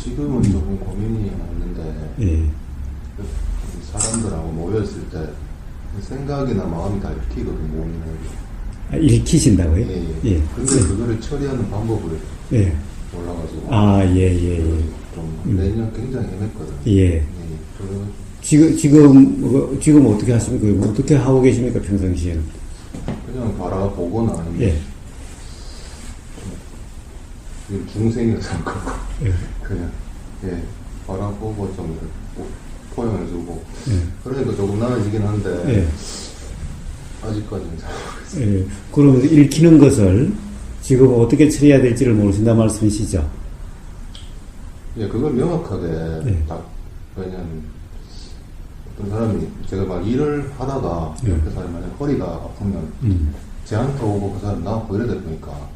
지금은 조금 고민이 많은데, 예. 사람들하고 모였을 때 생각이나 마음이 다 읽히거든, 모이는. 아, 읽히신다고요? 예. 예. 근데 그거를 처리하는 방법을 예. 몰라가지고. 아, 예, 예, 예. 좀 내년 굉장히 헤맸거든. 예. 지금 어떻게 하십니까? 어떻게 하고 계십니까, 평상시에는? 그냥 바라보거나 아니면. 예. 중생이라 생각하고. 예. 그냥, 예. 바라보고 좀 포용해주고. 예. 그러니까 조금 나아지긴 한데. 예. 아직까지는 잘 모르겠어요. 예. 그럼 읽히는 것을 지금 어떻게 처리해야 될지를 모르신다 말씀이시죠? 예, 그걸 명확하게 예. 딱, 왜냐면, 어떤 사람이, 제가 막 일을 하다가, 예. 옆에 사람이 만약 허리가 아프면, 제한테 오고 그 사람 나왔고 이러다 보니까,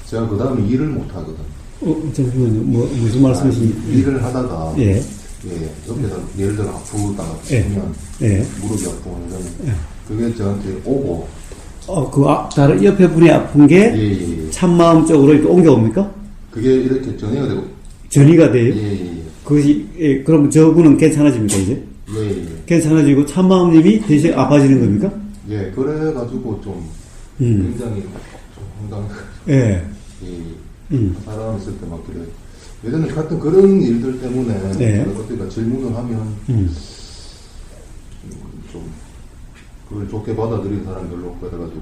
제가 그 다음에 일을 못 하거든. 잠시만요. 무슨 말씀이신지. 일을 하다가, 예. 예, 옆에서 예를 들어 아프다가 예. 보면, 예. 무릎이 아프고 이러면, 예. 그게 저한테 오고, 다른 옆에 분이 아픈 게 예. 참마음 쪽으로 이렇게 옮겨옵니까? 그게 이렇게 전이가 되고, 전이가 돼요? 예. 그것이, 예, 그럼 저분은 괜찮아집니까, 이제? 예. 괜찮아지고 참마음님이 대신 아파지는 겁니까? 예, 그래가지고 좀, 굉장히 좀 황당해. 예. 사람 있을 때 막 그래. 예전에 같은 그런 일들 때문에 네. 제가 어떻게 질문을 하면 좀 그걸 좋게 받아들이는 사람이 별로 없고 그래가지고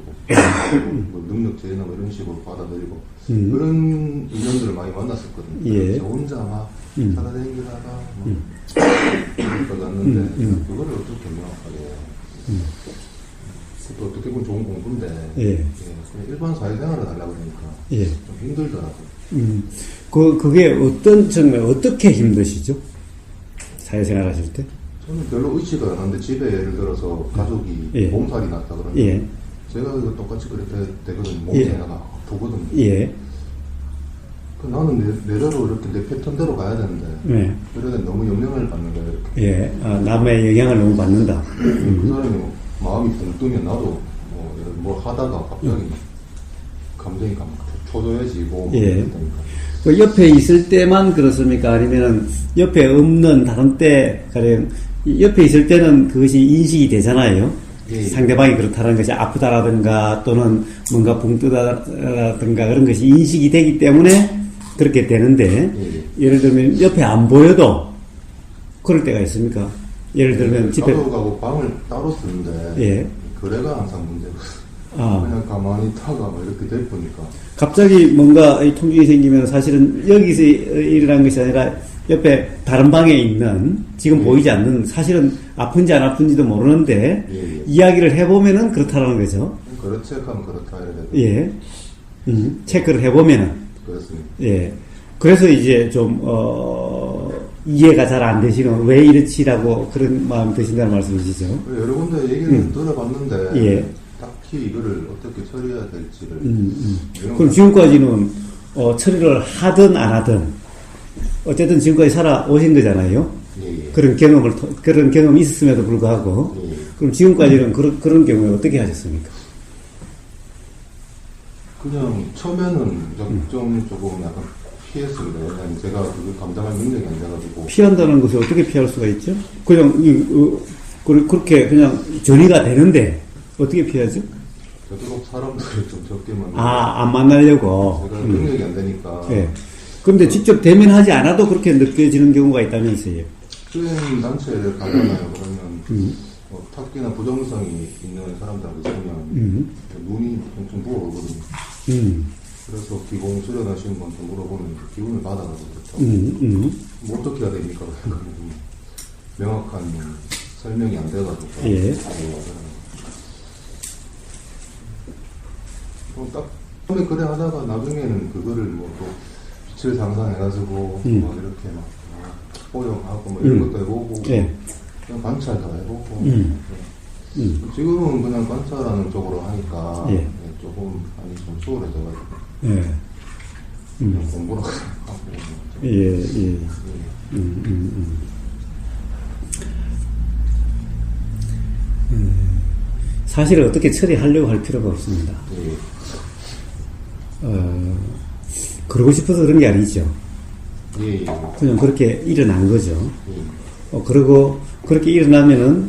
뭐 능력제나 뭐 이런 식으로 받아들이고 그런 인연들을 많이 만났었거든요. 예. 제가 혼자 막 살아다니다가 막 갔는데 그거를 어떻게 명확하게 또 어떻게 보면 좋은 공부인데 예. 그냥 일반 사회생활을 하려고 그러니까 예. 좀 힘들더라고요. 그게 어떤 측면, 어떻게 힘드시죠? 사회생활 하실 때? 저는 별로 의지가 안 하는데 집에 예를 들어서 가족이 예. 몸살이 났다 그러면 예. 제가 이거 똑같이 그렇게 되거든. 예. 몸살이 아프거든. 예. 나는 내대로 이렇게 내 패턴대로 가야 되는데 네. 그러다 너무 영향을 받는 거야 이렇게. 예. 남의 영향을 너무 받는다. 그 사람이 마음이 붕 뜨면 나도 뭐 하다가 갑자기 감정이 초조해지고 예. 그러니까. 그 옆에 있을 때만 그렇습니까? 아니면은 옆에 없는 다른 때, 가령 옆에 있을 때는 그것이 인식이 되잖아요. 예. 상대방이 그렇다는 것이 아프다라든가 또는 뭔가 붕 뜨다라든가 그런 것이 인식이 되기 때문에 그렇게 되는데 예를 들면 옆에 안 보여도 그럴 때가 있습니까? 예를 들면 집에 가족하고 방을 따로 쓰는데 예. 그래가 항상 문제고 그냥 가만히 있다가 뭐 이렇게 돼 보니까 갑자기 뭔가 이 통증이 생기면 사실은 여기서 일어난 것이 아니라 옆에 다른 방에 있는 지금 보이지 않는 사실은 아픈지 안 아픈지도 모르는데 이야기를 해보면은 그렇다라는 거죠. 그렇지 하면 그렇다 해야 되고 예. 체크를 해보면은 그렇습니다. 예. 그래서 이제 좀 이해가 잘 안 되시는 왜 이렇지라고 그런 마음이 드신다는 말씀이시죠. 여러 군데 얘기를 들어봤는데 예. 딱히 이거를 어떻게 처리해야 될지를 그럼 지금까지는 처리를 하든 안 하든 어쨌든 지금까지 살아오신 거잖아요. 예. 그런 경험이 있었음에도 불구하고 그럼 지금까지는 그런 경우에 어떻게 하셨습니까? 그냥 처음에는 조금 약간 피했습니다. 왜냐면 제가 그걸 감당할 능력이 안 돼가지고. 피한다는 것을 어떻게 피할 수가 있죠? 그냥 그렇게 그냥 전이가 되는데 어떻게 피하죠? 되도록 사람들을 좀 적게 만나고. 안 만나려고. 제가 능력이 안 되니까. 예. 그런데 직접 대면하지 않아도 그렇게 느껴지는 경우가 있다면서요? 수행 단체를 가잖아요. 그러면 탁기나 부정성이 있는 사람들하고 있으면 눈이 엄청 부어오거든요. 그래서 기공 수련하시는 분한테 물어보면 기운을 받아가지고 그렇죠. 뭐 어떻게 해야 됩니까? 명확한 설명이 안 돼가지고. 예. 딱 처음에 그래 하다가 나중에는 그거를 뭐 또 빛을 상상해가지고 막 이렇게 막 포용하고 뭐 이런 것도 해보고 예. 그냥 관찰도 해보고 지금은 그냥 관찰하는 쪽으로 하니까 예. 조금 많이 좀 수월해져가지고 예. 그냥 공부를 하고 예. 사실은 어떻게 처리하려고 할 필요가 없습니다. 예. 그러고 싶어서 그런 게 아니죠. 예, 예. 그냥 그렇게 일어난 거죠. 예. 그리고 그렇게 일어나면은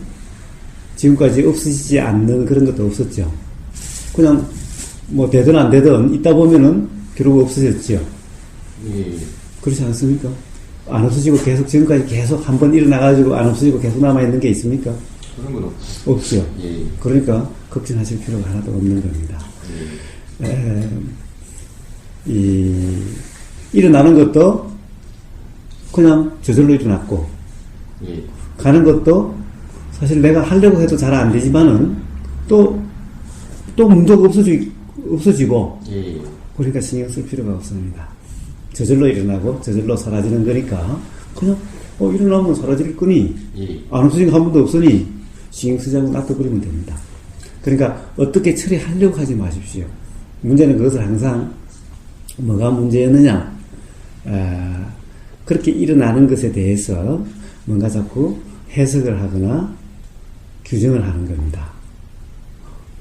지금까지 없어지지 않는 그런 것도 없었죠. 그냥 뭐 되든 안 되든 있다 보면은 결국 없어졌죠. 예. 그렇지 않습니까? 안 없어지고 계속 지금까지 계속 한번 일어나가지고 안 없어지고 계속 남아있는 게 있습니까? 그런 건 없죠. 없죠. 예. 그러니까 걱정하실 필요가 하나도 없는 겁니다. 일어나는 것도 그냥 저절로 일어났고, 예. 가는 것도 사실 내가 하려고 해도 잘 안 되지만은 또 문제가 없어지고, 예. 그러니까 신경 쓸 필요가 없습니다. 저절로 일어나고 저절로 사라지는 거니까 그냥 일어나면 사라질 거니 예. 안 없어진 거 한 번도 없으니 신경 쓰지 않고 놔둬버리면 됩니다. 그러니까 어떻게 처리하려고 하지 마십시오. 문제는 그것을 항상 뭐가 문제였느냐, 그렇게 일어나는 것에 대해서 뭔가 자꾸 해석을 하거나 규정을 하는 겁니다.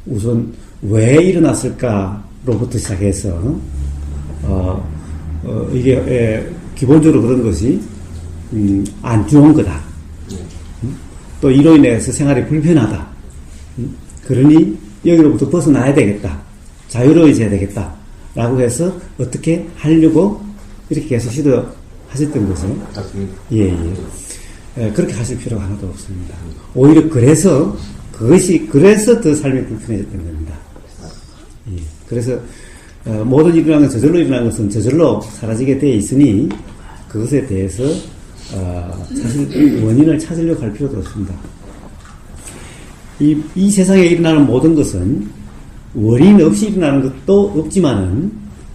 우선 왜 일어났을까로부터 시작해서 이게 기본적으로 그런 것이 안 좋은 거다. 또 이로 인해서 생활이 불편하다. 그러니 여기로부터 벗어나야 되겠다. 자유로워져야 되겠다. 라고 해서 어떻게 하려고 이렇게 계속 시도하셨던 거죠. 맞습니다. 예. 그렇게 하실 필요가 하나도 없습니다. 오히려 그래서 더 삶이 불편해졌던 겁니다. 예. 그래서 모든 일어나는 건 저절로 일어난 것은 저절로 사라지게 되어 있으니 그것에 대해서 사실 원인을 찾으려고 할 필요도 없습니다. 이 세상에 일어나는 모든 것은 원인 없이 일어나는 것도 없지만은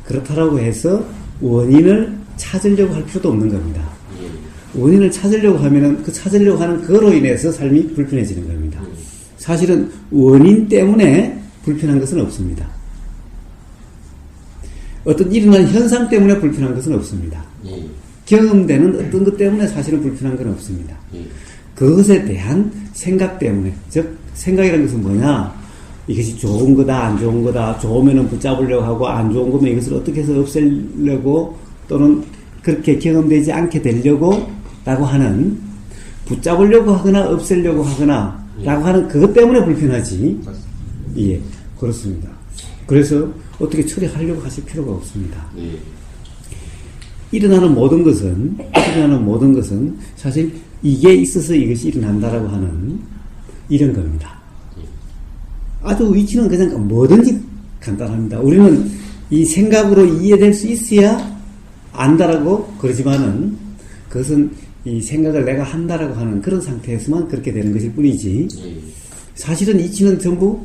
그렇다라고 해서 원인을 찾으려고 할 필요도 없는 겁니다. 원인을 찾으려고 하면은 그 찾으려고 하는 그거로 인해서 삶이 불편해지는 겁니다. 사실은 원인 때문에 불편한 것은 없습니다. 어떤 일어나는 현상 때문에 불편한 것은 없습니다. 경험되는 어떤 것 때문에 사실은 불편한 건 없습니다. 그것에 대한 생각 때문에, 즉 생각이라는 것은 뭐냐, 이것이 좋은 거다 안 좋은 거다, 좋으면은 붙잡으려고 하고 안 좋은 거면 이것을 어떻게 해서 없애려고 또는 그렇게 경험되지 않게 되려고 라고 하는, 붙잡으려고 하거나 없애려고 하거나 라고 하는 그것 때문에 불편하지. 예, 그렇습니다. 그래서 어떻게 처리하려고 하실 필요가 없습니다. 일어나는 모든 것은 사실 이게 있어서 이것이 일어난다라고 하는 이런 겁니다. 아주 위치는 그냥 뭐든지 간단합니다. 우리는 이 생각으로 이해될 수 있어야 안다라고 그러지만은 그것은 이 생각을 내가 한다라고 하는 그런 상태에서만 그렇게 되는 것일 뿐이지 사실은 이치는 전부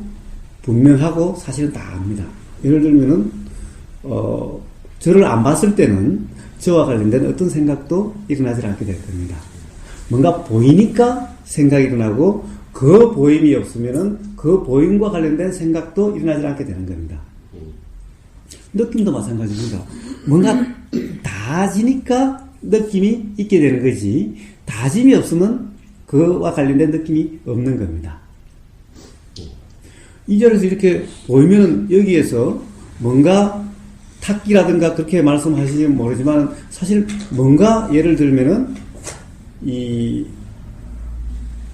분명하고 사실은 다 압니다. 예를 들면은 저를 안 봤을 때는 저와 관련된 어떤 생각도 일어나지 않게 될 겁니다. 뭔가 보이니까 생각이 일어나고 그 보임이 없으면은 그 보임과 관련된 생각도 일어나지 않게 되는 겁니다. 느낌도 마찬가지입니다. 뭔가 다지니까 느낌이 있게 되는 거지 다짐이 없으면 그와 관련된 느낌이 없는 겁니다. 이 자리에서 이렇게 보이면 여기에서 뭔가 탁기라든가 그렇게 말씀하시면 모르지만 사실 뭔가 예를 들면은 이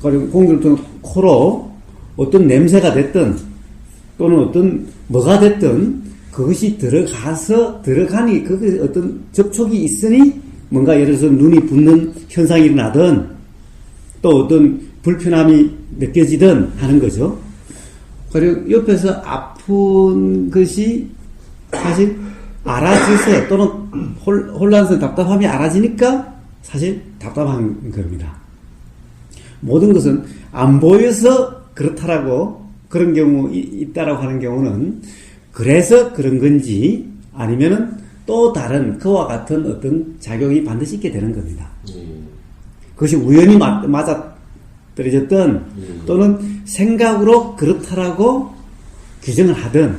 공기를 코로 어떤 냄새가 됐든 또는 어떤 뭐가 됐든 그것이 들어가니 그게 어떤 접촉이 있으니 뭔가 예를 들어서 눈이 붓는 현상이 일어나든 또 어떤 불편함이 느껴지든 하는 거죠. 그리고 옆에서 아픈 것이 사실 알아져서 또는 혼란스러운 답답함이 알아지니까 사실 답답한 겁니다. 모든 것은 안 보여서 그렇다라고 그런 경우 있다라고 하는 경우는 그래서 그런 건지 아니면은 또 다른 그와 같은 어떤 작용이 반드시 있게 되는 겁니다. 그것이 우연히 맞아떨어졌든 또는 생각으로 그렇다라고 규정을 하든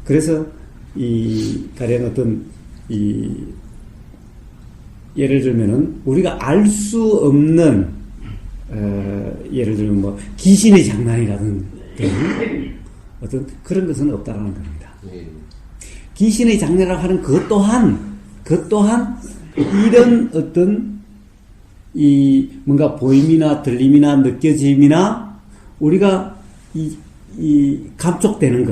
그래서 가령 어떤 예를 들면은 우리가 알 수 없는 예를 들면 뭐 귀신의 장난이라든지 어떤 그런 것은 없다라는 겁니다. 귀신의 장난이라고 하는 그것 또한 이런 어떤 이 뭔가 보임이나 들림이나 느껴짐이나 우리가 이 감촉되는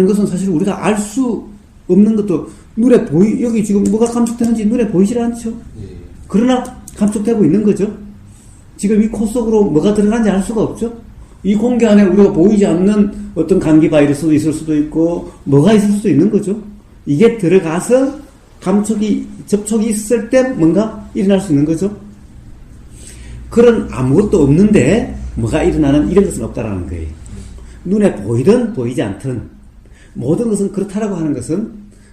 것은 사실 우리가 알 수 없는 것도 눈에 여기 지금 뭐가 감촉되는지 눈에 보이질 않죠. 그러나 감촉되고 있는 거죠. 지금 이 코 속으로 뭐가 들어가는지 알 수가 없죠. 이 공기 안에 우리가 보이지 않는 어떤 감기 바이러스도 있을 수도 있고 뭐가 있을 수도 있는 거죠. 이게 들어가서 접촉이 있을 때 뭔가 일어날 수 있는 거죠. 그런 아무것도 없는데 뭐가 일어나는 이런 것은 없다라는 거예요. 눈에 보이든 보이지 않든 모든 것은 그렇다라고 하는 것은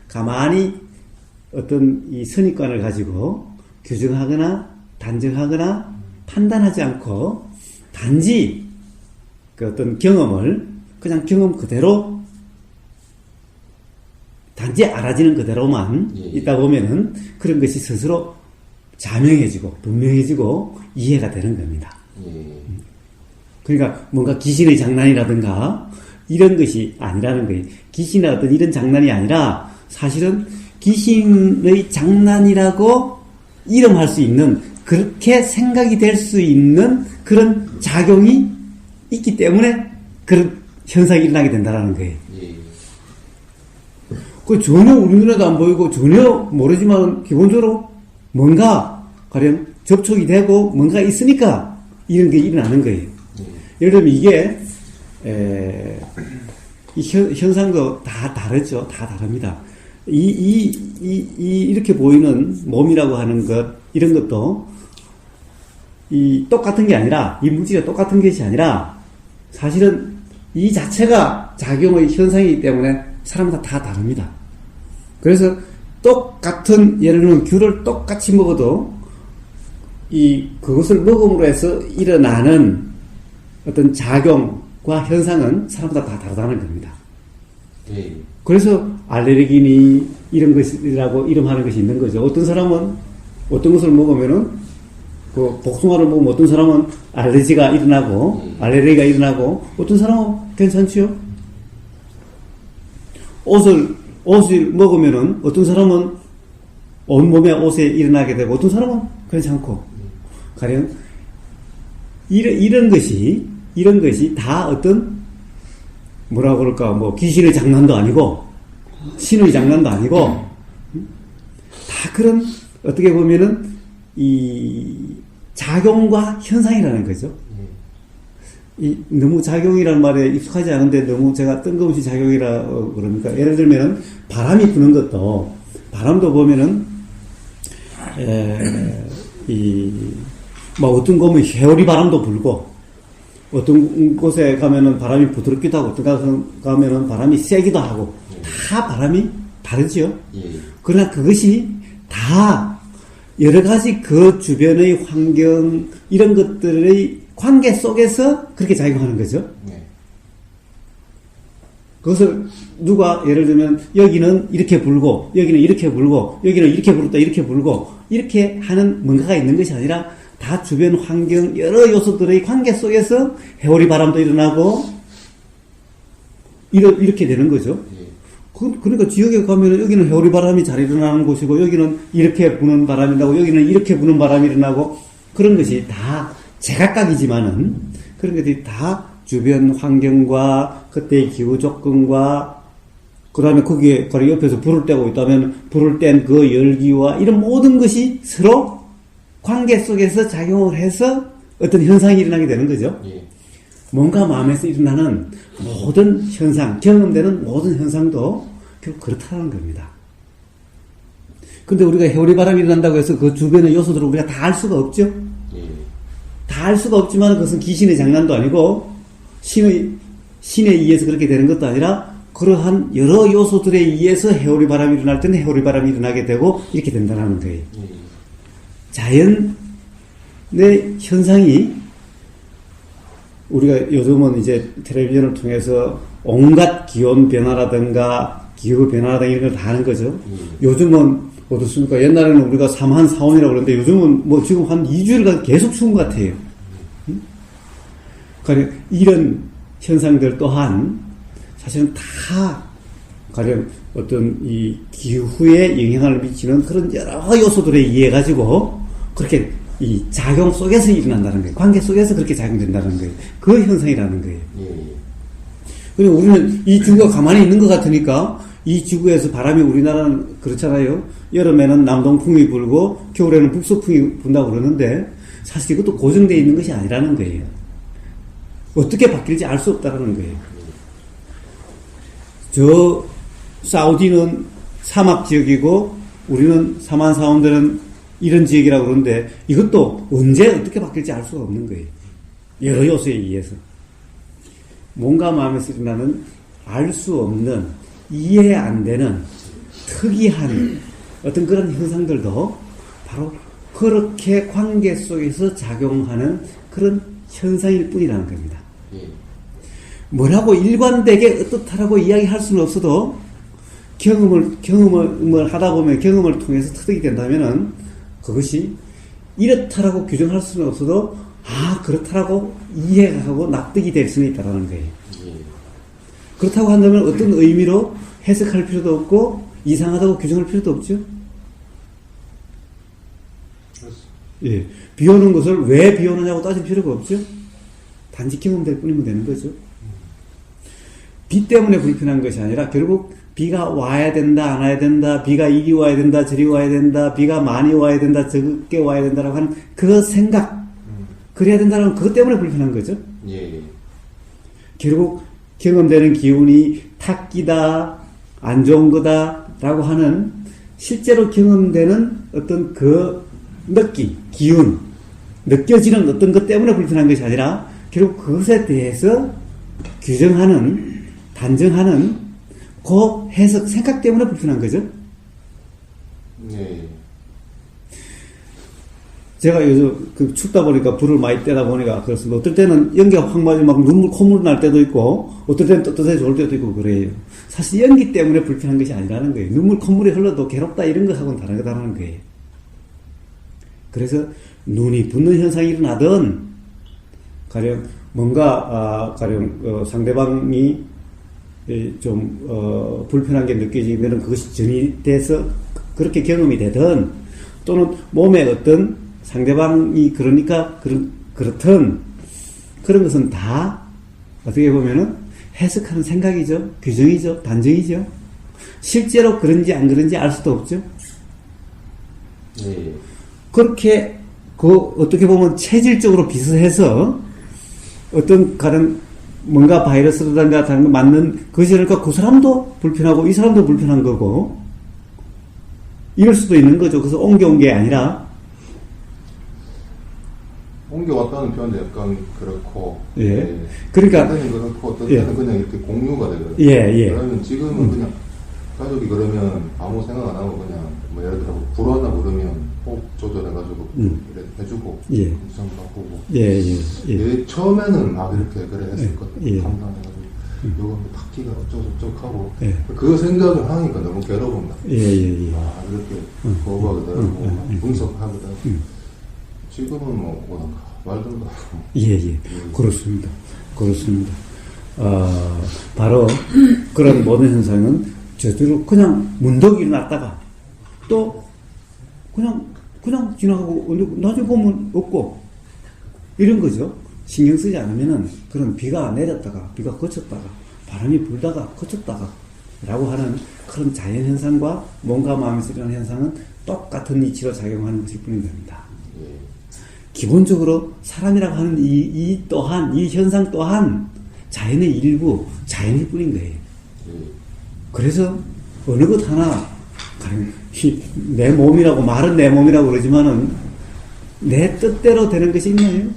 가만히 어떤 이 선입관을 가지고 규정하거나 단정하거나 판단하지 않고 단지 그 어떤 경험을 그냥 경험 그대로 단지 알아지는 그대로만 있다 보면은 그런 것이 스스로 자명해지고 분명해지고 이해가 되는 겁니다. 그러니까 뭔가 귀신의 장난이라든가 이런 것이 아니라는 거예요. 귀신의 어떤 이런 장난이 아니라 사실은 귀신의 장난이라고 이름할 수 있는 그렇게 생각이 될 수 있는 그런 작용이 있기 때문에 그런 현상이 일어나게 된다는 거예요. 그 전혀 우리 눈에도 안 보이고 전혀 모르지만 기본적으로 뭔가 가령 접촉이 되고 뭔가 있으니까 이런 게 일어나는 거예요. 예를 들면 이게 이 현상도 다 다르죠. 다 다릅니다. 이렇게 보이는 몸이라고 하는 것 이런 것도 이 똑같은 게 아니라 이 물질이 똑같은 것이 아니라 사실은 이 자체가 작용의 현상이기 때문에 사람마다 다 다릅니다. 그래서 똑같은 예를 들면 귤을 똑같이 먹어도 그것을 먹음으로 해서 일어나는 어떤 작용과 현상은 사람마다 다 다르다는 겁니다. 그래서 알레르기니 이런 것이라고 이름하는 것이 있는 거죠. 어떤 사람은 어떤 것을 먹으면은 그 복숭아를 먹으면 어떤 사람은 알레르기가 일어나고 어떤 사람은 괜찮지요. 옷을 먹으면은 어떤 사람은 온몸에 옷에 일어나게 되고 어떤 사람은 괜찮고 가령 이런 것이 다 어떤 뭐라고 그럴까 뭐 귀신의 장난도 아니고 신의 장난도 아니고 다 그런 어떻게 보면은 이 작용과 현상이라는 거죠. 너무 작용이라는 말에 익숙하지 않은데 너무 제가 뜬금없이 작용이라 그러니까 예를 들면 바람이 부는 것도 바람도 보면은 뭐 어떤 곳은 회오리 바람도 불고 어떤 곳에 가면은 바람이 부드럽기도 하고 어떤 곳에 가면은 바람이 세기도 하고 다 바람이 다르죠. 그러나 그것이 다 여러 가지 그 주변의 환경 이런 것들의 관계 속에서 그렇게 작용하는 거죠. 그것을 누가 예를 들면 여기는 이렇게 불고 여기는 이렇게 불고 여기는 이렇게 불었다 이렇게 불고 이렇게 하는 뭔가가 있는 것이 아니라 다 주변 환경 여러 요소들의 관계 속에서 회오리 바람도 일어나고 이렇게 되는 거죠. 그러니까 지역에 가면 여기는 회오리 바람이 잘 일어나는 곳이고 여기는 이렇게 부는 바람이 나고 여기는 이렇게 부는 바람이 일어나고 그런 것이 다 제각각이지만은 그런 것들이 다 주변 환경과 그때의 기후 조건과 그 다음에 거기에 바로 옆에서 불을 떼고 있다면 불을 뗀 그 열기와 이런 모든 것이 서로 관계 속에서 작용을 해서 어떤 현상이 일어나게 되는 거죠. 뭔가 마음에서 일어나는 모든 현상, 경험되는 모든 현상도 결국 그렇다는 겁니다. 근데 우리가 회오리 바람이 일어난다고 해서 그 주변의 요소들을 우리가 다 알 수가 없죠. 다 알 수가 없지만 그것은 귀신의 장난도 아니고 신에 의해서 그렇게 되는 것도 아니라 그러한 여러 요소들에 의해서 회오리 바람이 일어날 때는 회오리 바람이 일어나게 되고 이렇게 된다는 거예요. 자연의 현상이 우리가 요즘은 이제 텔레비전을 통해서 온갖 기온 변화라든가 기후 변화라든가 이런 걸 다 하는 거죠. 요즘은 어떻습니까? 옛날에는 우리가 한 4, 5일이라고 그러는데 요즘은 뭐 지금 한 2주일간 계속 추운 것 같아요. 그러니까 이런 현상들 또한 사실은 다 가령 어떤 이 기후에 영향을 미치는 그런 여러 요소들에 의해 가지고 그렇게 이 작용 속에서 일어난다는 거예요. 관계 속에서 그렇게 작용된다는 거예요. 그 현상이라는 거예요. 그리고 우리는 이 지구가 가만히 있는 것 같으니까 이 지구에서 바람이 우리나라는 그렇잖아요. 여름에는 남동풍이 불고 겨울에는 북서풍이 분다고 그러는데 사실 이것도 고정되어 있는 것이 아니라는 거예요. 어떻게 바뀔지 알 수 없다는 거예요. 저 사우디는 사막 지역이고 우리는 사만사원들은 이런 지역이라고 그러는데 이것도 언제 어떻게 바뀔지 알 수가 없는 거예요. 여러 요소에 의해서. 몸과 마음에서 일어나는 알 수 없는 이해 안 되는 특이한 어떤 그런 현상들도 바로 그렇게 관계 속에서 작용하는 그런 현상일 뿐이라는 겁니다. 뭐라고 일관되게 어떻다라고 이야기할 수는 없어도 경험을 하다 보면 경험을 통해서 터득이 된다면은 그것이 이렇다라고 규정할 수는 없어도 그렇다라고 이해하고 납득이 될 수는 있다라는 거예요. 그렇다고 한다면 어떤 의미로 해석할 필요도 없고 이상하다고 규정할 필요도 없죠. 예, 비 오는 것을 왜 비 오느냐고 따질 필요가 없죠. 단지 경험될 뿐이면 되는 거죠. 비 때문에 불편한 것이 아니라 결국 비가 와야 된다, 안 와야 된다, 비가 이리 와야 된다, 저리 와야 된다, 비가 많이 와야 된다, 적게 와야 된다라고 하는 그 생각, 그래야 된다는 그것 때문에 불편한 거죠. 결국 경험되는 기운이 탁기다, 안 좋은 거다라고 하는 실제로 경험되는 어떤 그 느낌, 기운, 느껴지는 어떤 것 때문에 불편한 것이 아니라 결국 그것에 대해서 규정하는, 단정하는 그 해석, 생각 때문에 불편한 거죠. 제가 요즘 춥다 보니까 불을 많이 떼다 보니까 그렇습니다. 어떨 때는 연기가 확 맞으면 막 눈물, 콧물 날 때도 있고, 어떨 때는 떳떳해 좋을 때도 있고 그래요. 사실 연기 때문에 불편한 것이 아니라는 거예요. 눈물, 콧물이 흘러도 괴롭다 이런 것하고는 다른 거다라는 거예요. 그래서 눈이 붓는 현상이 일어나든, 가령 뭔가, 상대방이 좀, 불편한 게 느껴지면 그것이 전이 돼서 그렇게 경험이 되든, 또는 몸에 어떤 상대방이 그러니까 그렇든, 그런 것은 다 어떻게 보면은 해석하는 생각이죠. 규정이죠. 단정이죠. 실제로 그런지 안 그런지 알 수도 없죠. 그렇게, 어떻게 보면 체질적으로 비슷해서 어떤 가령 뭔가 바이러스라든가 다른 거 맞는 것이니까 그 사람도 불편하고 이 사람도 불편한 거고 이럴 수도 있는 거죠. 그래서 옮겨온 게 아니라 옮겨왔다는 표현도 약간 그렇고 그러니까 어떤 때는 그렇고 어떤 때는 그냥 이렇게 공유가 되거든요. 그러면 지금은 그냥 가족이 그러면 아무 생각 안 하고 그냥 뭐 예를 들어 불어나 그러면 호흡 조절해가지고 이렇게 해주고 음성 바꾸고 처음에는 막 이렇게 그래 했었거든요. 감당해가지고 요거 탁기가 어쩌고저쩌고 하고 그 생각을 하니까 너무 괴로운다. 이렇게 거부하거든 분석하거든. 지금은 뭐 워낙 말들도 하고 그렇습니다. 바로 그런 모든 현상은 저대로 그냥 문득 일어났다가 또 그냥 지나가고 나중에 보면 없고 이런 거죠. 신경 쓰지 않으면은 그런 비가 내렸다가 비가 그쳤다가 바람이 불다가 그쳤다가 라고 하는 그런 자연현상과 몸과 마음에서 일어나는 현상은 똑같은 이치로 작용하는 것일 뿐인 겁니다. 기본적으로 사람이라고 하는 이 현상 또한 자연의 일부, 자연일 뿐인 거예요. 그래서 어느 것 하나, 내 몸이라고, 말은 내 몸이라고 그러지만은 내 뜻대로 되는 것이 있나요?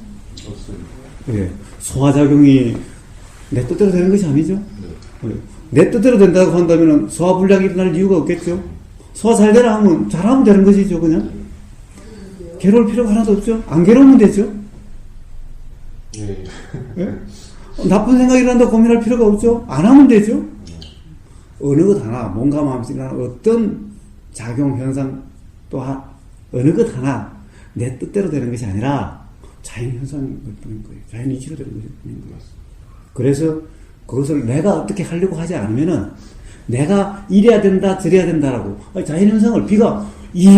없습니다. 소화작용이 내 뜻대로 되는 것이 아니죠? 내 뜻대로 된다고 한다면 소화불량이 일어날 이유가 없겠죠? 소화 잘 되라 하면 잘하면 되는 것이죠, 그냥. 괴로울 필요가 하나도 없죠? 안 괴로우면 되죠? 나쁜 생각이 난다고 고민할 필요가 없죠? 안 하면 되죠? 어느 것 하나, 몸과 마음속에 일어나는 어떤 작용, 현상 또한 어느 것 하나 내 뜻대로 되는 것이 아니라 자연 현상일 뿐인 거예요. 자연 이치로 되는 것일 뿐인 거예요. 그래서 그것을 내가 어떻게 하려고 하지 않으면은 내가 이래야 된다, 저래야 된다라고. 자연현상을 비가 이리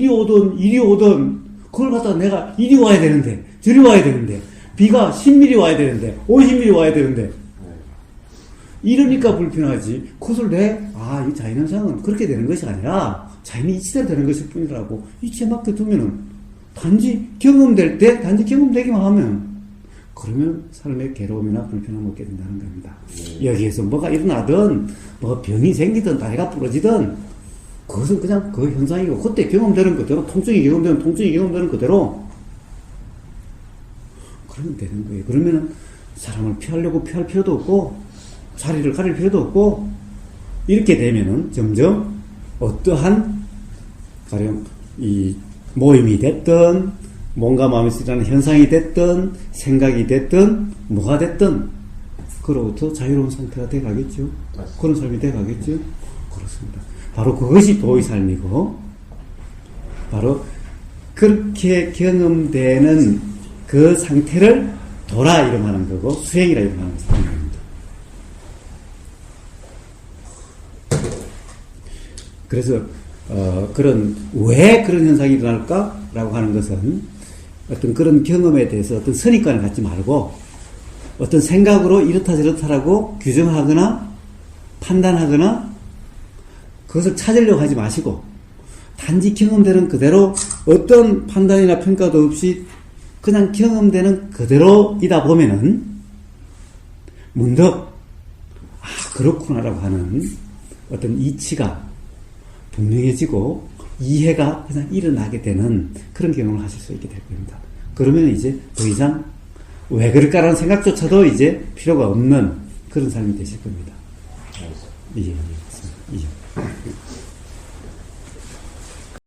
오든, 그걸 갖다가 내가 이리 와야 되는데, 저리 와야 되는데, 비가 10mm 와야 되는데, 50mm 와야 되는데, 이러니까 불편하지. 그것을 이 자연현상은 그렇게 되는 것이 아니라, 자연이 이치대로 되는 것일 뿐이라고, 이치에 맡겨두면은, 단지 경험되기만 하면, 그러면 삶의 괴로움이나 불편함을 얻게 된다는 겁니다. 여기에서 뭐가 일어나든, 병이 생기든, 다리가 부러지든, 그것은 그냥 그 현상이고, 그때 경험되는 그대로, 통증이 경험되는 그대로, 그러면 되는 거예요. 그러면은, 사람을 피하려고 피할 필요도 없고, 자리를 가릴 필요도 없고, 이렇게 되면은 점점 어떠한, 가령, 이 모임이 됐든, 뭔가 마음에 쓰이는 현상이 됐든, 생각이 됐든, 뭐가 됐든, 그로부터 자유로운 상태가 돼 가겠죠. 그런 삶이 돼 가겠죠. 그렇습니다. 바로 그것이 도의 삶이고, 바로 그렇게 경험되는 그 상태를 도라 이름하는 거고, 수행이라 이름하는 겁니다. 그래서 왜 그런 현상이 일어날까라고 하는 것은 어떤 그런 경험에 대해서 어떤 선입관을 갖지 말고 어떤 생각으로 이렇다 저렇다라고 규정하거나 판단하거나 그것을 찾으려고 하지 마시고 단지 경험되는 그대로 어떤 판단이나 평가도 없이 그냥 경험되는 그대로이다 보면은 문득 그렇구나라고 하는 어떤 이치가 분명해지고 이해가 그냥 일어나게 되는 그런 경험을 하실 수 있게 될 겁니다. 그러면 이제 더 이상 왜 그럴까라는 생각조차도 이제 필요가 없는 그런 삶이 되실 겁니다. 예, 예, 예.